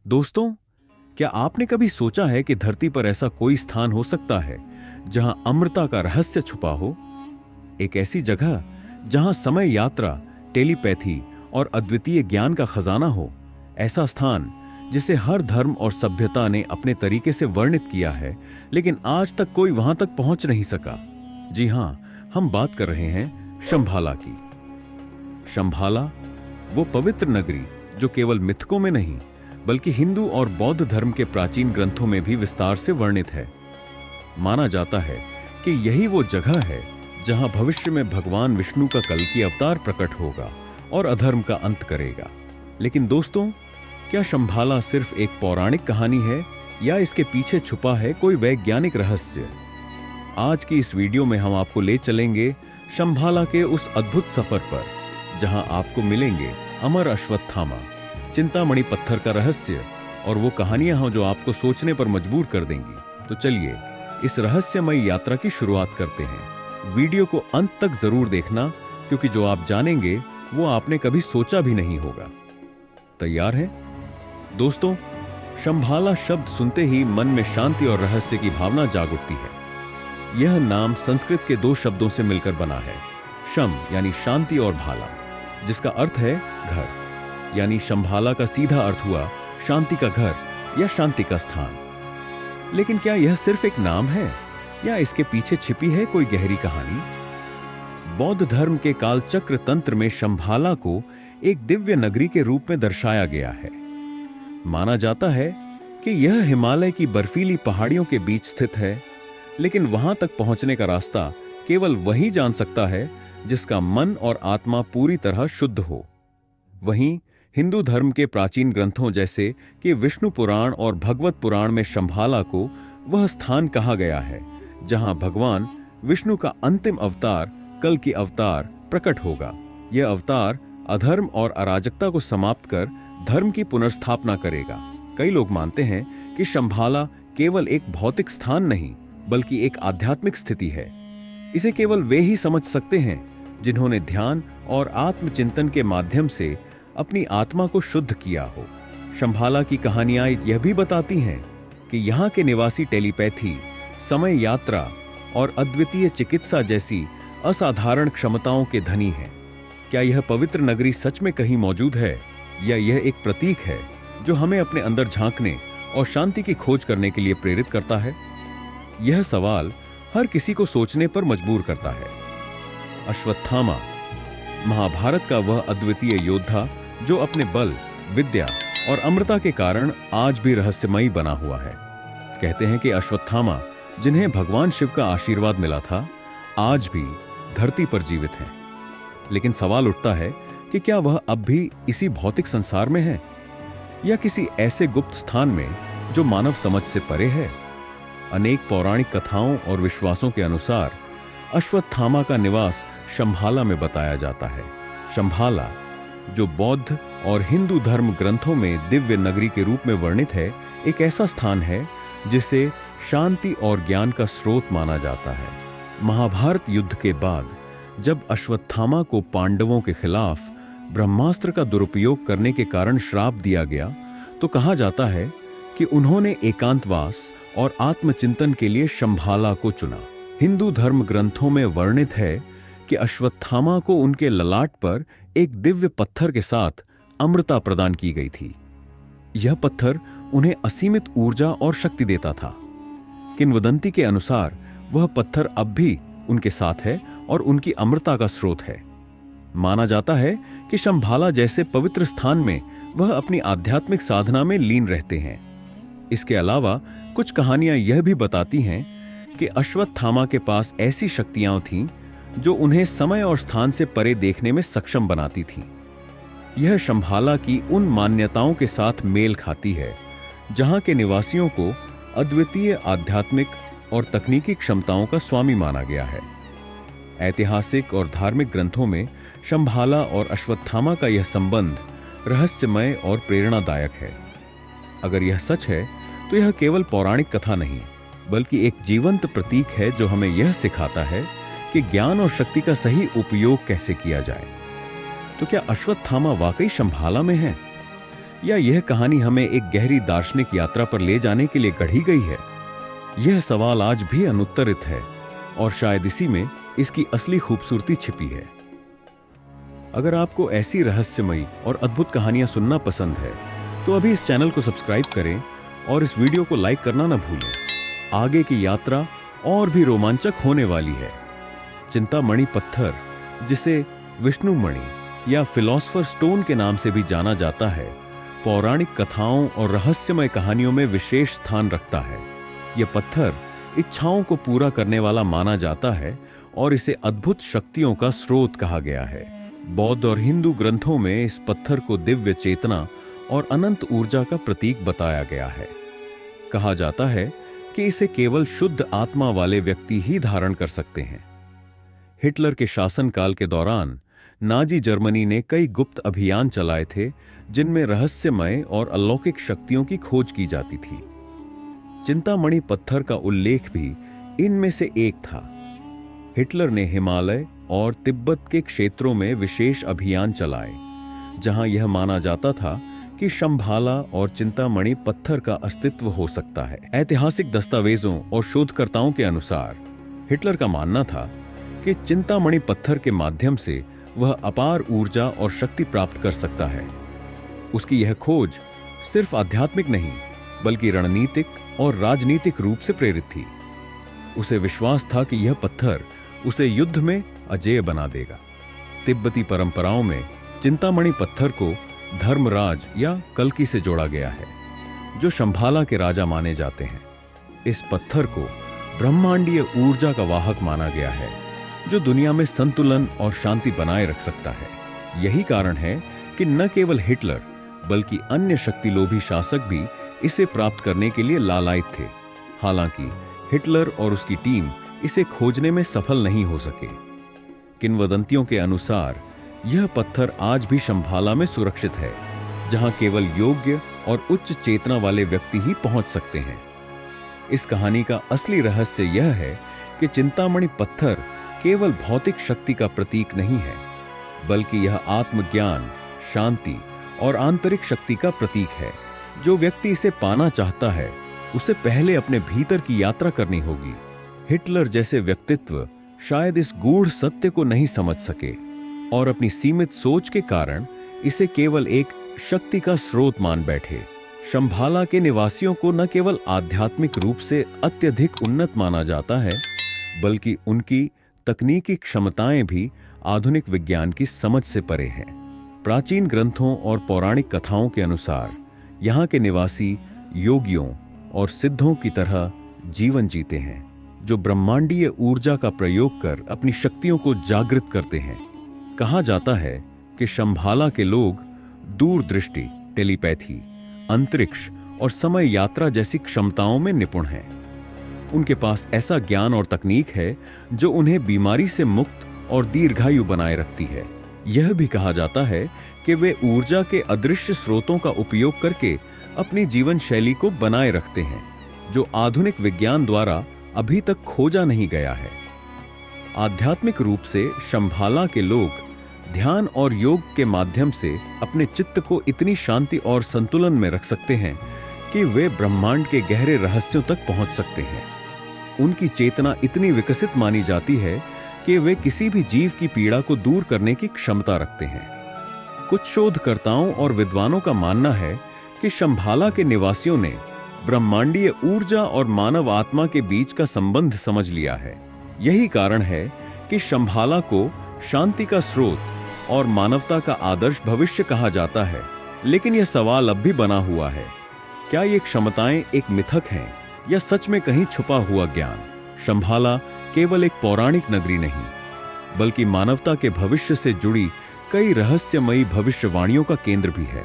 दोस्तों, क्या आपने कभी सोचा है कि धरती पर ऐसा कोई स्थान हो सकता है जहां अमृता का रहस्य छुपा हो? एक ऐसी जगह जहां समय यात्रा, टेलीपैथी और अद्वितीय ज्ञान का खजाना हो। ऐसा स्थान जिसे हर धर्म और सभ्यता ने अपने तरीके से वर्णित किया है, लेकिन आज तक कोई वहां तक पहुंच नहीं सका। जी हां, हम बात कर रहे हैं शंभाला की। शंभाला, वो पवित्र नगरी जो केवल मिथकों में नहीं बल्कि हिंदू और बौद्ध धर्म के प्राचीन ग्रंथों में भी विस्तार से वर्णित है। माना जाता है कि यही वो जगह है जहां भविष्य में भगवान विष्णु का कल्कि अवतार प्रकट होगा और अधर्म का अंत करेगा। लेकिन दोस्तों, क्या शंभाला सिर्फ एक पौराणिक कहानी है या इसके पीछे छुपा है कोई वैज्ञानिक रहस्य? आज की इस वीडियो में हम आपको ले चलेंगे शंभाला के उस अद्भुत सफर पर जहां आपको मिलेंगे अमर अश्वत्थामा, चिंतामणि पत्थर का रहस्य और वो कहानियां हो जो आपको सोचने पर मजबूर कर देंगी। तो चलिए इस रहस्यमयी यात्रा की शुरुआत करते हैं। वीडियो को अंत तक जरूर देखना, क्योंकि जो आप जानेंगे वो आपने कभी सोचा भी नहीं होगा। तैयार हैं? दोस्तों, शंभाला शब्द सुनते ही मन में शांति और रहस्य की भावना जाग उठती है। यह नाम संस्कृत के दो शब्दों से मिलकर बना है, शम यानी शांति और भाला, जिसका अर्थ है घर। यानी शंभाला का सीधा अर्थ हुआ शांति का घर या शांति का स्थान। लेकिन क्या यह सिर्फ एक नाम है या इसके पीछे छिपी है कोई गहरी कहानी? बौद्ध धर्म के कालचक्र तंत्र में शंभाला को एक दिव्य नगरी के रूप में दर्शाया गया है। माना जाता है कि यह हिमालय की बर्फीली पहाड़ियों के बीच स्थित है, लेकिन वहां तक पहुंचने का रास्ता केवल वही जान सकता है जिसका मन और आत्मा पूरी तरह शुद्ध हो। वहीं हिंदू धर्म के प्राचीन ग्रंथों जैसे कि विष्णु पुराण और भगवत पुराण में शंभाला को वह स्थान कहा गया है जहां भगवान विष्णु का अंतिम अवतार कल्कि अवतार प्रकट होगा। यह अवतार अधर्म और अराजकता को समाप्त कर धर्म की पुनर्स्थापना करेगा। कई लोग मानते हैं कि शंभाला केवल एक भौतिक स्थान नहीं बल्कि एक आध्यात्मिक स्थिति है। इसे केवल वे ही समझ सकते हैं जिन्होंने ध्यान और आत्मचिंतन के माध्यम से अपनी आत्मा को शुद्ध किया हो। शंभाला की कहानियां यह भी बताती हैं कि यहाँ के निवासी टेलीपैथी, समय यात्रा और अद्वितीय चिकित्सा जैसी असाधारण क्षमताओं के धनी हैं। क्या यह पवित्र नगरी सच में कहीं मौजूद है या यह एक प्रतीक है जो हमें अपने अंदर झांकने और शांति की खोज करने के लिए प्रेरित करता है? यह सवाल हर किसी को सोचने पर मजबूर करता है। अश्वत्थामा, महाभारत का वह अद्वितीय योद्धा जो अपने बल, विद्या और अमृता के कारण आज भी रहस्यमयी बना हुआ है। कहते हैं कि अश्वत्थामा, जिन्हें भगवान शिव का आशीर्वाद मिला था, आज भी धरती पर जीवित हैं। लेकिन सवाल उठता है कि क्या वह अब भी इसी भौतिक संसार में है या किसी ऐसे गुप्त स्थान में जो मानव समझ से परे है? अनेक पौराणिक कथाओं और विश्वासों के अनुसार अश्वत्थामा का निवास शंभाला में बताया जाता है। शंभाला, जो बौद्ध और हिंदू धर्म ग्रंथों में दिव्य नगरी के रूप में वर्णित है, एक ऐसा स्थान है जिसे शांति और ज्ञान का स्रोत माना जाता है। महाभारत युद्ध के बाद जब अश्वत्थामा को पांडवों के खिलाफ ब्रह्मास्त्र का दुरुपयोग करने के कारण श्राप दिया गया, तो कहा जाता है कि उन्होंने एकांतवास और आत्मचिंतन के लिए शंभाला को चुना। हिंदू धर्म ग्रंथों में वर्णित है कि अश्वत्थामा को उनके ललाट पर एक दिव्य पत्थर के साथ अमृता प्रदान की गई थी। यह पत्थर उन्हें असीमित ऊर्जा और शक्ति देता था। किंवदंती के अनुसार वह पत्थर अब भी उनके साथ है और उनकी अमृता का स्रोत है। माना जाता है कि शंभाला जैसे पवित्र स्थान में वह अपनी आध्यात्मिक साधना में लीन रहते हैं। इसके अलावा कुछ कहानियां यह भी बताती हैं कि अश्वत्थामा के पास ऐसी शक्तियां थीं जो उन्हें समय और स्थान से परे देखने में सक्षम बनाती थीं। यह शंभाला की उन मान्यताओं के साथ मेल खाती है जहां के निवासियों को अद्वितीय आध्यात्मिक और तकनीकी क्षमताओं का स्वामी माना गया है। ऐतिहासिक और धार्मिक ग्रंथों में शंभाला और अश्वत्थामा का यह संबंध रहस्यमय और प्रेरणादायक है। अगर यह सच है तो यह केवल पौराणिक कथा नहीं बल्कि एक जीवंत प्रतीक है जो हमें यह सिखाता है कि ज्ञान और शक्ति का सही उपयोग कैसे किया जाए। तो क्या अश्वत्थामा वाकई शंभाला में है या यह कहानी हमें एक गहरी दार्शनिक यात्रा पर ले जाने के लिए गढ़ी गई है? यह सवाल आज भी अनुत्तरित है और शायद इसी में इसकी असली खूबसूरती छिपी है। अगर आपको ऐसी रहस्यमयी और अद्भुत कहानियां सुनना पसंद है तो अभी इस चैनल को सब्सक्राइब करें और इस वीडियो को लाइक करना न भूलें। आगे की यात्रा और भी रोमांचक होने वाली है। चिंतामणि पत्थर, जिसे विष्णु मणि या फिलॉसफर स्टोन के नाम से भी जाना जाता है, पौराणिक कथाओं और रहस्यमय कहानियों में विशेष स्थान रखता है। यह पत्थर इच्छाओं को पूरा करने वाला माना जाता है और इसे अद्भुत शक्तियों का स्रोत कहा गया है। बौद्ध और हिंदू ग्रंथों में इस पत्थर को दिव्य चेतना और अनंत ऊर्जा का प्रतीक बताया गया है। कहा जाता है कि इसे केवल शुद्ध आत्मा वाले व्यक्ति ही धारण कर सकते हैं। हिटलर के शासनकाल के दौरान नाजी जर्मनी ने कई गुप्त अभियान चलाए थे जिनमें रहस्यमय और अलौकिक शक्तियों की खोज की जाती थी। चिंतामणि पत्थर का उल्लेख भी इनमें से एक था। हिटलर ने हिमालय और तिब्बत के क्षेत्रों में विशेष अभियान चलाए, जहां यह माना जाता था कि शंभाला और चिंतामणि पत्थर का अस्तित्व हो सकता है। ऐतिहासिक दस्तावेजों और शोधकर्ताओं के अनुसार हिटलर का मानना था कि चिंतामणि पत्थर के माध्यम से वह अपार ऊर्जा और शक्ति प्राप्त कर सकता है। उसकी यह खोज सिर्फ आध्यात्मिक नहीं बल्कि रणनीतिक और राजनीतिक रूप से प्रेरित थी। उसे विश्वास था कि यह पत्थर उसे युद्ध में अजेय बना देगा। तिब्बती परंपराओं में चिंतामणि पत्थर को धर्मराज या कल्की से जोड़ा गया है, जो शंभाला के राजा माने जाते हैं। इस पत्थर को ब्रह्मांडीय ऊर्जा का वाहक माना गया है, जो दुनिया में संतुलन और शांति बनाए रख सकता है। यही कारण है कि न केवल हिटलर बल्कि अन्य शक्तिलोभी शासक भी इसे प्राप्त करने के लिए लालायित थे। हालांकि हिटलर और उसकी टीम इसे खोजने में सफल नहीं हो सके। किंवदंतियों के अनुसार यह पत्थर आज भी शंभाला में सुरक्षित है, जहां केवल योग्य और उच्च चेतना वाले व्यक्ति ही पहुंच सकते हैं। इस कहानी का असली रहस्य यह है कि चिंतामणि पत्थर केवल भौतिक शक्ति का प्रतीक नहीं है, बल्कि यह आत्मज्ञान, शांति और आंतरिक शक्ति का प्रतीक है। जो व्यक्ति इसे पाना चाहता है, उसे पहले अपने भीतर की यात्रा करनी होगी। हिटलर जैसे व्यक्तित्व शायद इस गूढ़ सत्य को नहीं समझ सके और अपनी सीमित सोच के कारण इसे केवल एक शक्ति का स्रोत मान बैठे। शंभाला के निवासियों को न केवल आध्यात्मिक रूप से अत्यधिक उन्नत माना जाता है, बल्कि उनकी तकनीकी क्षमताएं भी आधुनिक विज्ञान की समझ से परे हैं। प्राचीन ग्रंथों और पौराणिक कथाओं के अनुसार यहाँ के निवासी योगियों और सिद्धों की तरह जीवन जीते हैं, जो ब्रह्मांडीय ऊर्जा का प्रयोग कर अपनी शक्तियों को जागृत करते हैं। कहा जाता है कि शंभाला के लोग दूरदृष्टि, टेलीपैथी, अंतरिक्ष और समय यात्रा जैसी क्षमताओं में निपुण हैं। उनके पास ऐसा ज्ञान और तकनीक है जो उन्हें बीमारी से मुक्त और दीर्घायु बनाए रखती है। यह भी कहा जाता है कि वे ऊर्जा के अदृश्य स्रोतों का उपयोग करके अपनी जीवन शैली को बनाए रखते हैं, जो आधुनिक विज्ञान द्वारा अभी तक खोजा नहीं गया है। आध्यात्मिक रूप से शंभाला के लोग ध्यान और योग के माध्यम से अपने चित्त को इतनी शांति और संतुलन में रख सकते हैं कि वे ब्रह्मांड के गहरे रहस्यों तक पहुंच सकते हैं। उनकी चेतना इतनी विकसित मानी जाती है कि वे किसी भी जीव की पीड़ा को दूर करने की क्षमता रखते हैं। कुछ शोधकर्ताओं और विद्वानों का मानना है कि शंभाला के निवासियों ने ब्रह्मांडीय ऊर्जा और मानव आत्मा के बीच का संबंध समझ लिया है। यही कारण है कि शंभाला को शांति का स्रोत और मानवता का आदर्श भविष्य कहा जाता है। लेकिन यह सवाल अब भी बना हुआ है, क्या ये क्षमताएं एक मिथक हैं या सच में कहीं छुपा हुआ ज्ञान? शंभाला केवल एक पौराणिक नगरी नहीं, बल्कि मानवता के भविष्य से जुड़ी कई रहस्यमयी भविष्यवाणियों का केंद्र भी है।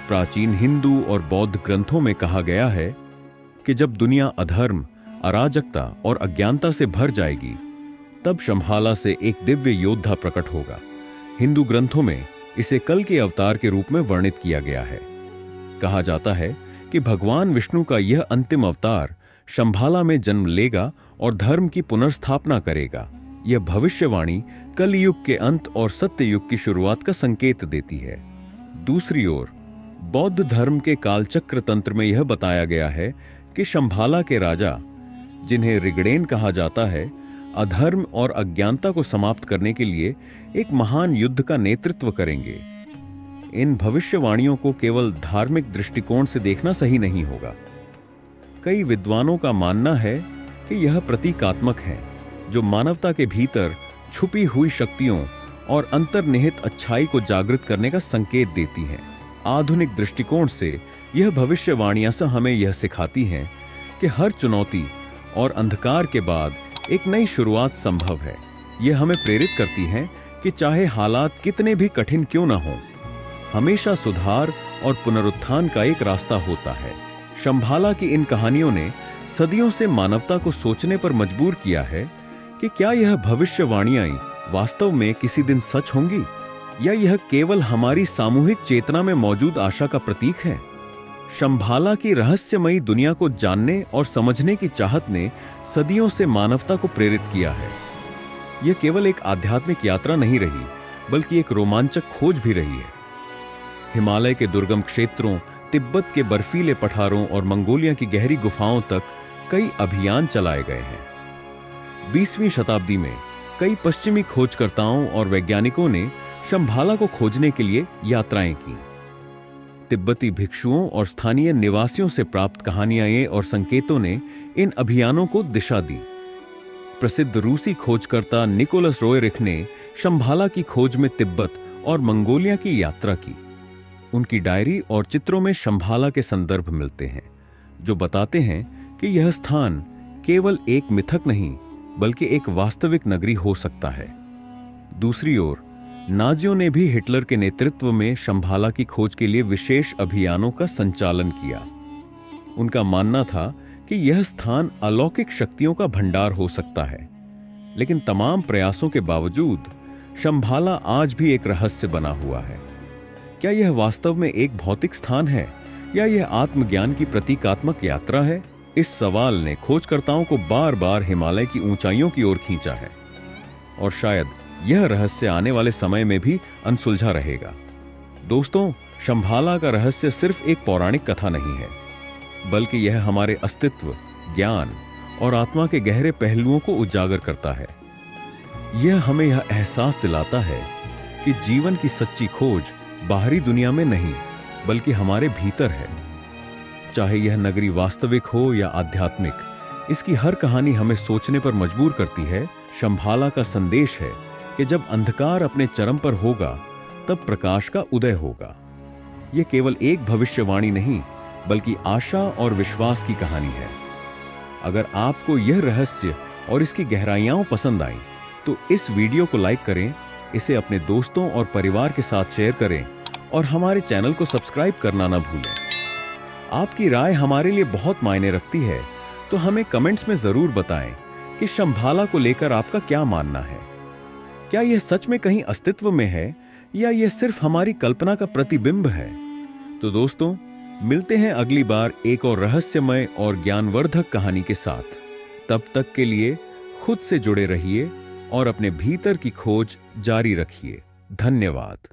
प्राचीन हिंदू और बौद्ध ग्रंथों में कहा गया है कि जब दुनिया अधर्म, अराजकता और अज्ञानता से भर जाएगी, तब शंभाला से एक दिव्य योद्धा प्रकट होगा। हिंदू ग्रंथों में इसे कल के अवतार के रूप में वर्णित किया गया है। कहा जाता है कि भगवान विष्णु का यह अंतिम अवतार शंभाला में जन्म लेगा और धर्म की पुनर्स्थापना करेगा। यह भविष्यवाणी कलयुग के अंत और सत्य युग की शुरुआत का संकेत देती है। दूसरी ओर बौद्ध धर्म के कालचक्र तंत्र में यह बताया गया है कि शंभाला के राजा, जिन्हें ऋग्णेन कहा जाता है, अधर्म और अज्ञानता को समाप्त करने के लिए एक महान युद्ध का नेतृत्व करेंगे। इन भविष्यवाणियों को केवल धार्मिक दृष्टिकोण से देखना सही नहीं होगा। कई विद्वानों का मानना है कि यह प्रतीकात्मक है, जो मानवता के भीतर छुपी हुई शक्तियों और अंतर्निहित अच्छाई को जागृत करने का संकेत देती हैं। आधुनिक दृष्टिकोण से यह भविष्यवाणियां हमें यह सिखाती हैं कि हर चुनौती और अंधकार के बाद एक नई शुरुआत संभव है। यह हमें प्रेरित करती हैं कि चाहे हालात कितने भी कठिन क्यों न हों, हमेशा सुधार और पुनरुत्थान का एक रास्ता होता है। शंभाला की इन कहानियों ने सदियों से मानवता को सोचने पर मजबूर किया है कि क्या यह भविष्यवाणियां वास्तव में किसी दिन सच होंगी, या यह केवल हमारी सामूहिक चेतना में मौजूद आशा का प्रतीक है। शंभाला की रहस्यमयी दुनिया को जानने और समझने की चाहत ने सदियों से मानवता को प्रेरित किया है। यह केवल एक आध्यात्मिक यात्रा नहीं रही, बल्कि एक रोमांचक खोज भी रही है। हिमालय के दुर्गम क्षेत्रों, तिब्बत के बर्फीले पठारों और मंगोलिया की गहरी गुफाओं तक कई अभियान चलाए गए हैं। 20वीं शताब्दी में कई पश्चिमी खोजकर्ताओं और वैज्ञानिकों ने शंभाला को खोजने के लिए यात्राएं की। तिब्बती भिक्षुओं और स्थानीय निवासियों से प्राप्त कहानियां और संकेतों ने इन अभियानों को दिशा दी। प्रसिद्ध रूसी खोजकर्ता निकोलस रोएरिख ने शंभाला की खोज में तिब्बत और मंगोलिया की यात्रा की। उनकी डायरी और चित्रों में शंभाला के संदर्भ मिलते हैं, जो बताते हैं कि यह स्थान केवल एक मिथक नहीं, बल्कि एक वास्तविक नगरी हो सकता है। दूसरी ओर नाजियों ने भी हिटलर के नेतृत्व में शंभाला की खोज के लिए विशेष अभियानों का संचालन किया। उनका मानना था कि यह स्थान अलौकिक शक्तियों का भंडार हो सकता है, लेकिन तमाम प्रयासों के बावजूद शंभाला आज भी एक रहस्य बना हुआ है। क्या यह वास्तव में एक भौतिक स्थान है, या यह आत्मज्ञान की प्रतीकात्मक यात्रा है? इस सवाल ने खोजकर्ताओं को बार बार हिमालय की ऊंचाइयों की ओर खींचा है, और शायद यह रहस्य आने वाले समय में भी अनसुलझा रहेगा। दोस्तों, शंभाला का रहस्य सिर्फ एक पौराणिक कथा नहीं है, बल्कि यह हमारे अस्तित्व, ज्ञान और आत्मा के गहरे पहलुओं को उजागर करता है। यह हमें यह एहसास दिलाता है कि जीवन की सच्ची खोज बाहरी दुनिया में नहीं, बल्कि हमारे भीतर है। चाहे यह नगरी वास्तविक हो या आध्यात्मिक, इसकी हर कहानी हमें सोचने पर मजबूर करती है। शंभाला का संदेश है कि जब अंधकार अपने चरम पर होगा, तब प्रकाश का उदय होगा। यह केवल एक भविष्यवाणी नहीं, बल्कि आशा और विश्वास की कहानी है। अगर आपको यह रहस्य और इसकी गहराइयां पसंद आई, तो इस वीडियो को लाइक करें, इसे अपने दोस्तों और परिवार के साथ शेयर करें, और हमारे चैनल को सब्सक्राइब करना ना भूलें। आपकी राय हमारे लिए बहुत मायने रखती है, तो हमें कमेंट्स में जरूर बताएं कि शंभाला को लेकर आपका क्या मानना है। क्या यह सच में कहीं अस्तित्व में है, या यह सिर्फ हमारी कल्पना का प्रतिबिंब है? तो दोस्तों, मिलते हैं अगली बार एक और रहस्यमय और ज्ञानवर्धक कहानी के साथ। तब तक के लिए खुद से जुड़े रहिए और अपने भीतर की खोज जारी रखिए। धन्यवाद।